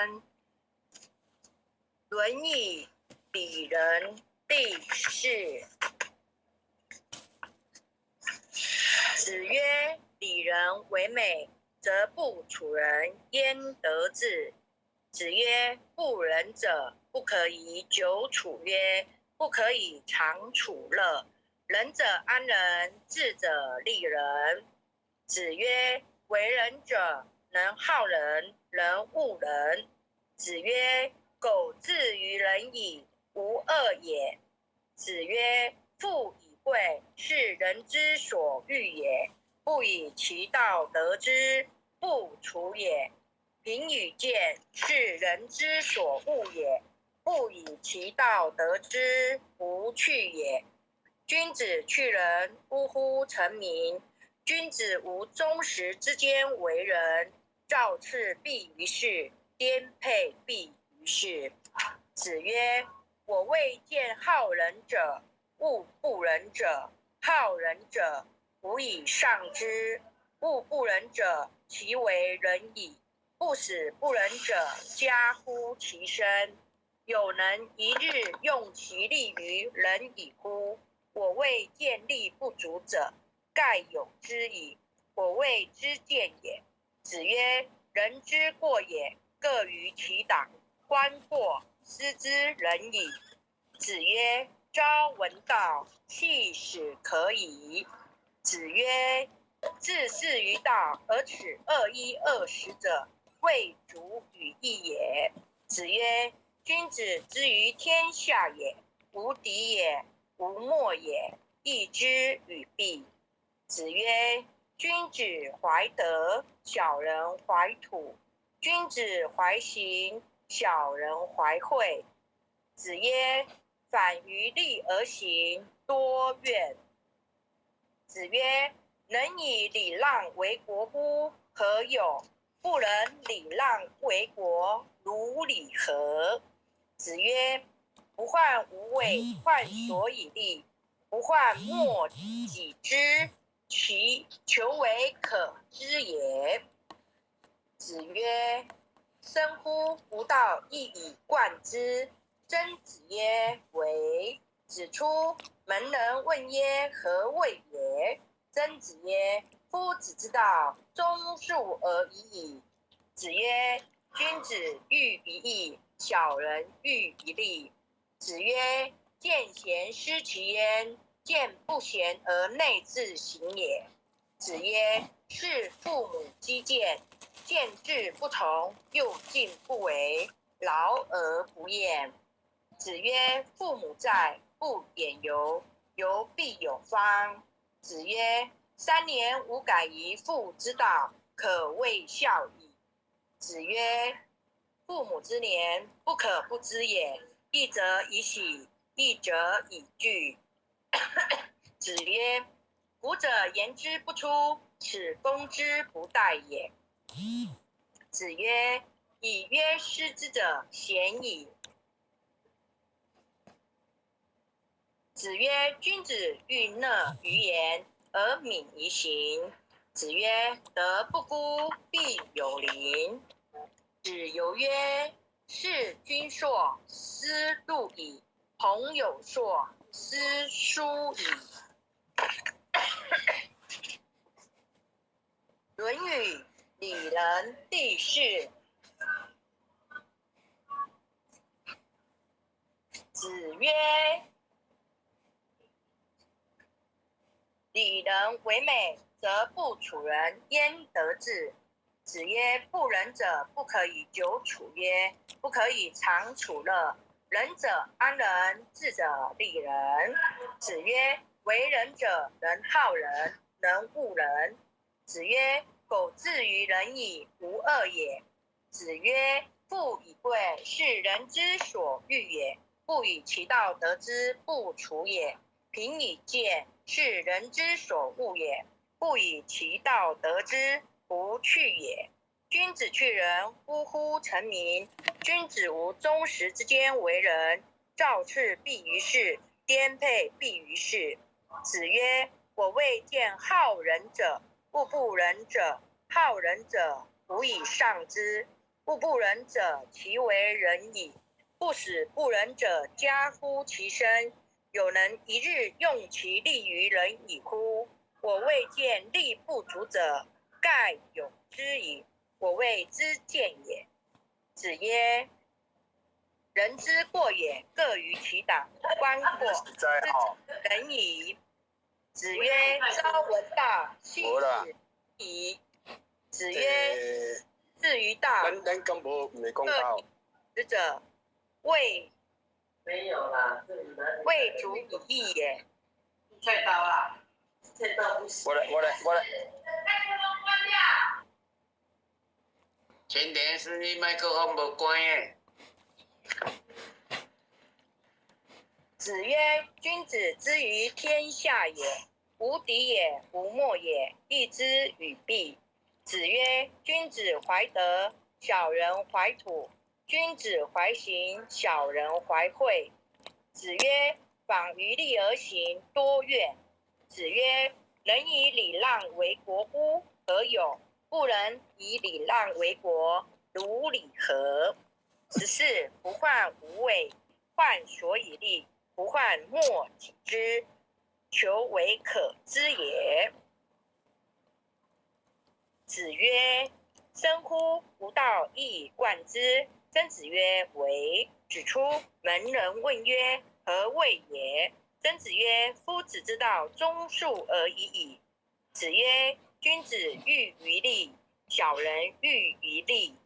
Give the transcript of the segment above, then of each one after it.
论。论语里仁第4。子曰：里仁为美，则不处人焉得志？子曰：不仁者，不可以久处曰，不可以长处乐。仁者安仁，智者利人。子曰：为人者，能好人，能恶人。子曰：苟志于仁矣，无恶也。子曰：富以贵，是人之所欲也，不以其道得之，不处也。贫与贱，是人之所恶也，不以其道得之，不去也。君子去仁，呜呼！成名。君子无忠实之间为人，造次必于世，颠沛必于世。子曰：我未见好人者，恶不仁者。好人者，无以上之；恶不仁者，其为仁矣。不使不仁者，加乎其身。有能一日用其力于仁矣乎？我未见力不足者，盖有之矣。我谓之见也。子曰：人之过也，各于其党，观过，斯之仁矣。子曰：朝闻道，夕死可矣。子曰：自恃于道而耻21、20者，未足与义也。子曰：君子之于天下也，无敌也，无莫也，义之与弊。子曰：君子怀德，小人怀土；君子怀行，小人怀惠。子曰：反于利而行，多怨。子曰：能以礼让为国乎？何有？不能礼让为国，如礼何？子曰：不患无位，患所以立；不患莫己知，其求为可知也。子曰：生乎吾道，一以贯之。曾子曰：为。子出门人问曰：何谓也？曾子曰：夫子之道，忠恕而已矣。子曰：君子喻于义，小人喻于利。子曰：见贤思齐焉，见不贤而内自省也。子曰：是父母积见，见志不同，又进不为，劳而不厌。子曰：父母在，不远游，游必有方。子曰：3年无改于父之道，可谓孝矣。子曰：父母之年，不可不知也。一则以喜，一则以惧。子曰：古者言之不出，此攻之不殆也。子曰：以约失之者，鲜矣。子曰：君子欲讷于言，而敏于行。子曰：德不孤，必有邻。子游曰：事君硕，斯路矣；朋友硕，斯疏矣。论语里仁第4。子曰：里仁为美，则不处人焉得志？子曰：不仁者，不可以久处曰，不可以长处乐。仁者安仁，智者利人。子曰：为人者，能好人，能恶人。子曰：苟志于仁矣，无恶也。子曰：富以贵，是人之所欲也，不以其道得之，不处也。贫以贱，是人之所恶也，不以其道得之，不去也。君子去仁，呜呼！成名。君子无忠实之间为人，造次必于世，颠沛必于世。子曰：我未见好人者，恶不仁者。好人者，无以上之；故不仁者，其为仁矣。不使不仁者加乎其身，有能一日用其力于人矣乎？我未见力不足者，盖有之矣。我谓之见也。子曰：人之过也，各于其党，观过之仁矣。子曰：朝闻道，夕死矣。子曰：至于道，咱刚没讲到。使者未没有啦，未足以义也。菜刀啊，菜刀不行。我来。前电视你麦克风无关诶。子曰：君子之于天下也，无敌也，无莫也，义之与弊。子曰：君子怀德，小人怀土；君子怀行，小人怀惠。子曰：访于利而行，多怨。子曰：人以礼让为国乎？何有？不能以礼让为国，如礼何？14. 不患无为，患所以立；不患莫己知，求为可知也。子曰：生乎吾道一以贯之。曾子曰：为。指出门人问曰：何谓也？曾子曰：夫子之道，忠恕而已矣。子曰：君子喻于利，小人喻于利。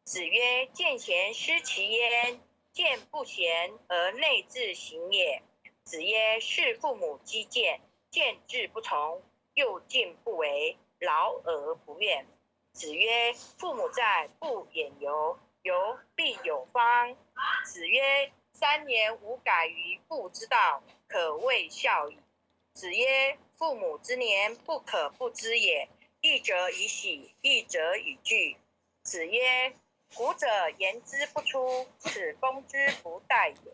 子曰：见贤思齐焉，见不贤而内自省也。子曰：事父母积谏，见志不从，又敬不为，劳而不怨。子曰：父母在，不远游，游必有方。子曰：3年无改于父之道，可谓孝矣。子曰：父母之年，不可不知也。义者以喜，义者以惧。子曰：古者言之不出，此风之不殆也。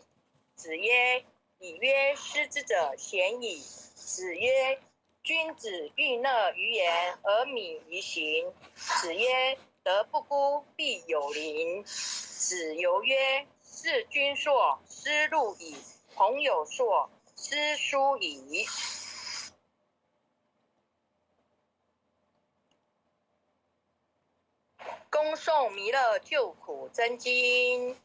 子曰：以曰失之者贤矣。子曰：君子欲讷于言而敏于行。子曰：德不孤，必有邻。子游曰：事君硕，思路矣；朋友硕，思疏矣。恭诵弥勒救苦真经。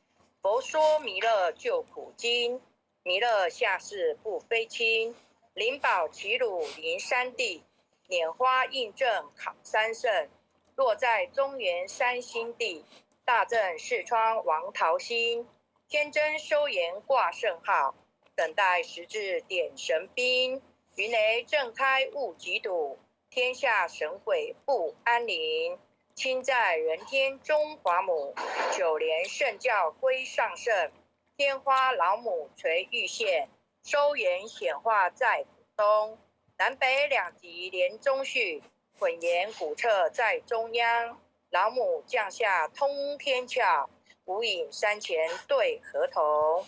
佛说弥勒救苦经。弥勒下世不非亲，灵宝齐鲁临山地，拈花印证考三圣。落在中原三星地，大正四川王桃心。天真修言挂圣号，等待时至点神兵。云雷震开雾极堵，天下神鬼不安宁。亲在人天中华母，九连圣教归上圣。天花老母垂玉线，收言显化在浦东。南北两极连中续，混言古彻在中央。老母降下通天窍，无影山前对河童。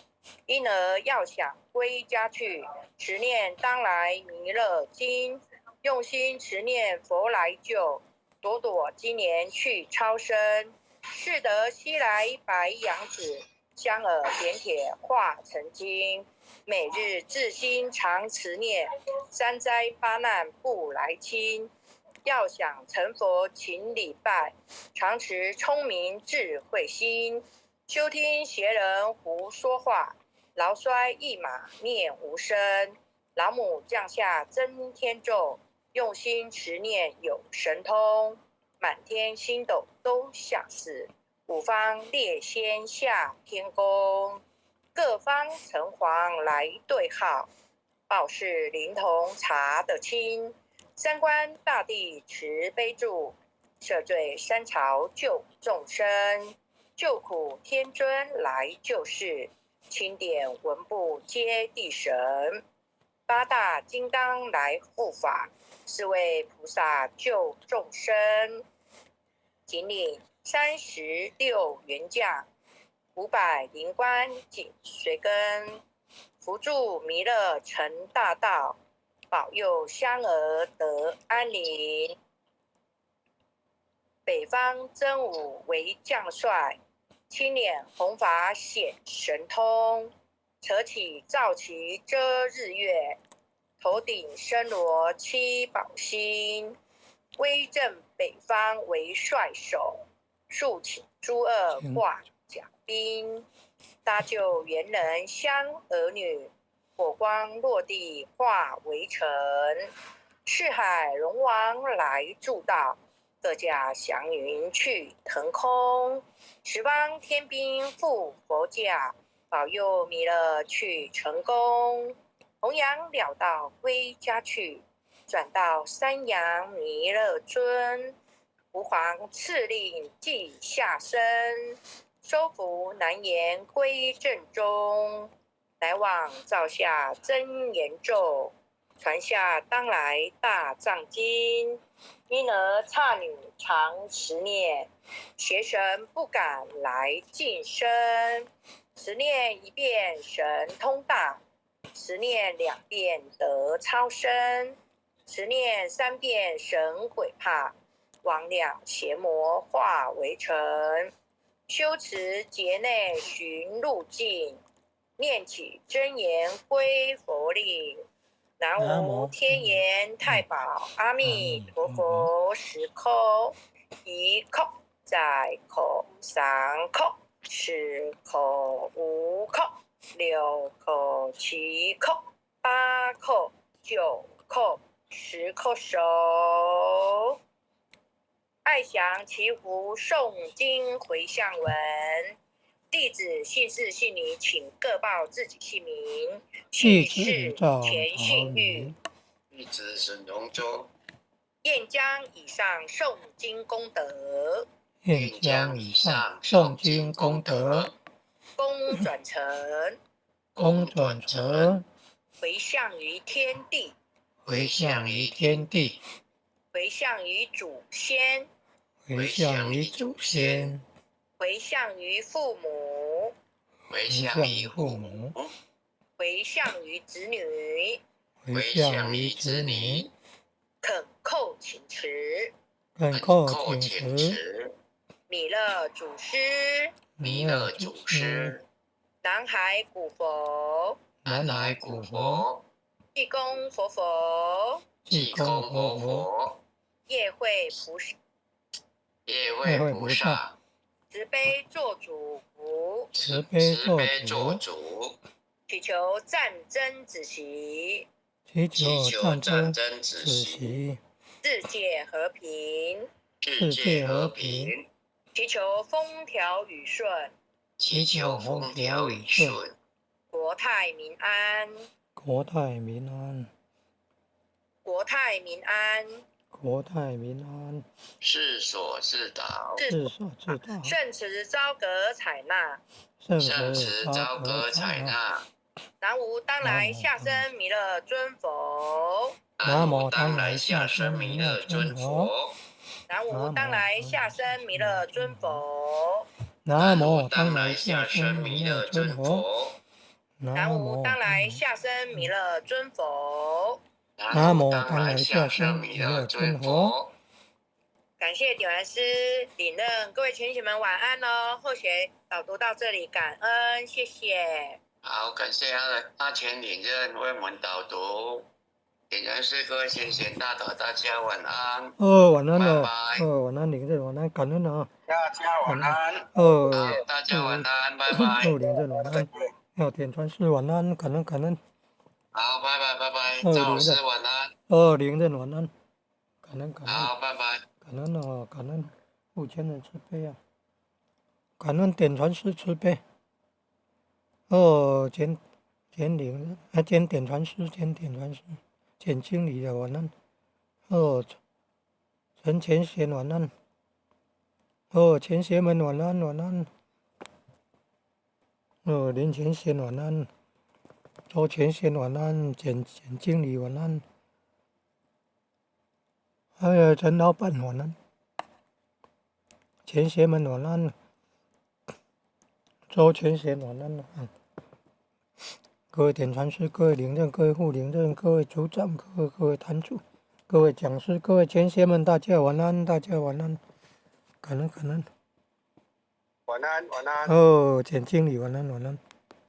因而要想归家去，持念当来弥勒经。用心持念佛来救，朵朵今年去超生。是得西来白羊子，香耳点铁化成金。每日至心常持念，三灾八难不来侵。要想成佛勤礼拜，常持聪明智慧心。休听邪人胡说话，劳衰一马念无声。老母降下真天咒，用心持念有神通。满天星斗都下世，五方列仙下天宫。各方城隍来对号，报事灵童查得清。三官大帝慈悲助，赦罪三朝救众生。救苦天尊来救世，钦点文部接地神。八大金刚来护法，是为菩萨救众生。谨领36员将，500灵官紧随跟，扶助弥勒成大道，保佑香儿得安宁。北方真武为将帅，青脸红发显神通，扯起皂旗遮日月，头顶身罗七宝星，威震北方为帅首，竖起朱二挂甲兵，搭救元人乡儿女，火光落地化为尘，四海龙王来助道，各驾祥云去腾空，十方天兵护佛驾，保佑弥勒去成功。弘扬了道归家去，转到山阳弥勒尊。吾皇敕令即下生，收服难言归正中。来往照下真言咒，传下当来大藏经。因而刹女常持念，邪神不敢来近身。持念一遍神通大，持念2遍得超生，持念3遍神鬼怕，魍魉邪魔化为尘。修持劫内寻路径，念起真言归佛令。南无天眼太保阿弥陀佛，10口1口再口3口4口5口6口7口8口9口10口手。爱详祈福诵经回向文，弟子姓氏姓名请各报自己姓名。姓氏田信玉，弟子沈荣洲，愿将以上诵经功德，愿将以上诵经功德，功转成，回向于天地，回向于天地，回向于祖先，回向于祖先，回向于父母，回向于父母，回向于子女，回向于子女，恳叩请辞，弥勒祖师，弥勒祖师，南海古佛，南海古佛，济公活佛，济公活佛，业会菩萨，业会菩萨，慈悲做主，慈悲做主，祈求战争止息，祈求战争止息，世界和平，世界和平，祈求风调雨顺，祈求风调雨顺，国泰民安，国泰民安，国泰民安，国泰民安，是所是导，是所是道，圣慈昭格采纳，圣慈昭格采纳。南无当来下生弥勒尊佛，南无当来下生弥勒尊佛，南无当来下生弥勒尊佛，南无当来下生弥勒尊佛，南无当来下生弥勒尊佛，南无当来下生弥勒尊佛。感谢点完师领任，各位群贤们晚安哦。后学导读到这里，感恩，谢谢。好，感谢阿全领任为我们导读。点燃师各位先贤大德，大家晚安。晚安哦，拜拜。晚安领任，晚安，感恩啊。大家晚安。好，大家晚安，拜拜。领任晚安，点传师晚安，感恩。好，拜拜，拜拜。赵老师晚安。领任晚安，感恩。好，拜拜。感恩哦，感恩5000人慈悲啊，感恩点传师慈悲。兼领兼点传师，兼经理的晚安。陈前贤晚安。前贤们晚安。林前贤晚安。周前贤晚安，简经理晚安。还有陈老板晚安。前贤们晚安。周前贤晚安。各位点传师，各位领任，各位副领任，各位组长，各位坛主，各位讲师，各位前贤们，大家晚安。感恩感恩。晚安晚安。哦，简经理晚安晚安。